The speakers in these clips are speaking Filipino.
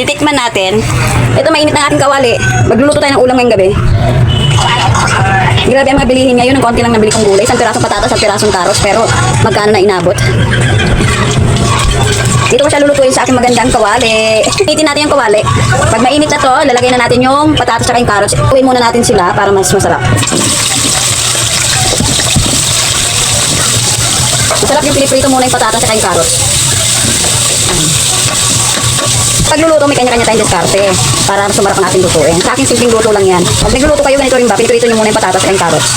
Titikman natin. Ito mainit na ating kawali. Magluluto tayo ng ulam ngayong gabi. Grabe ang mga bilihin ngayon. Ang konti lang nabili kong gulay. Isang pirasong patatas at pirasong taros. Pero magkano na inabot? Dito ko siya lulutuin sa aking magandang kawali. Initin natin yung kawali. Pag mainit na to, lalagay na natin yung patatas at yung carrots. Uwi muna natin sila para mas masarap. Masarap yung piniprito muna yung patatas at yung carrots. Pagluluto, may kanya-kanya tayong diskarte para sumarap ang ating lutuin. Sa akin, simpleng luto lang yan. Pag nagluluto kayo, ganito rin ba? Piniprito nyo muna yung patatas at yung carrots.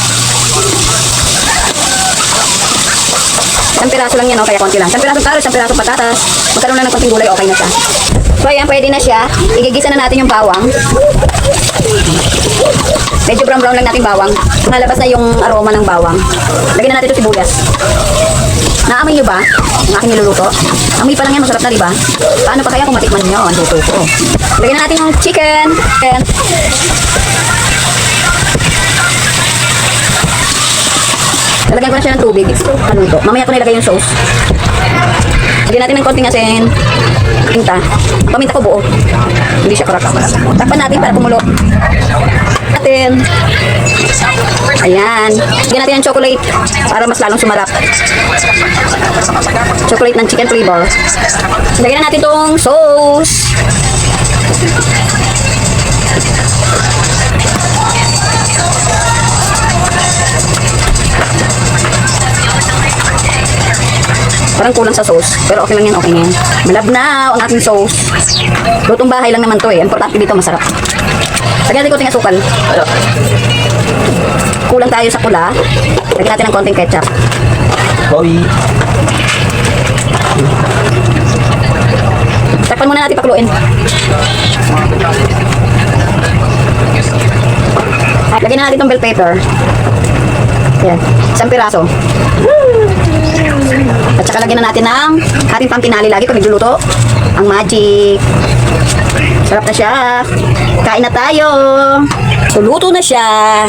Isang piraso lang yan, o kaya konti lang. Isang pirasong carrots, isang pirasong patatas. Magkaroon lang ng konting gulay, okay na siya. So ayan, pwede na siya. Igigisa na natin yung bawang. Medyo brown-brown lang natin bawang. Nalabas na yung aroma ng bawang. Lagyan na natin ito sibuyas. Naamoy nyo ba ang aking niluluto? Amoy pa lang yan, masarap na, diba? Paano pa kaya kung matikman nyo ang luto ko? Lagyan na natin yung chicken. Lalagyan ko na siya ng tubig. Paluto. Mamaya ko nilagay yung sauce. Lagyan natin ng konting asin. Paminta. Paminta ko buo. Hindi siya karak. Takpan natin para kumulo. Natin. Ayan. Lagyan natin ng chocolate para mas lalong sumarap. Chocolate ng chicken flavor. Lagyan na natin tong sauce. Parang kulang sa sauce. Pero okay lang yan, okay na yan. Malabnaw ang ating sauce. Lutong bahay lang naman to eh. Importante dito, masarap. Lagyan natin konting asukal. Kulang tayo sa pula. Lagyan natin ng konting ketchup. Boy. Takpan muna natin pakuluin. Lagyan na natin itong bell pepper. Yan. Isang piraso. At saka lagyan na natin ng ating pampinali lagi kung nagluluto. Ang magic. Sarap na siya. Kain na tayo. So, luto na siya.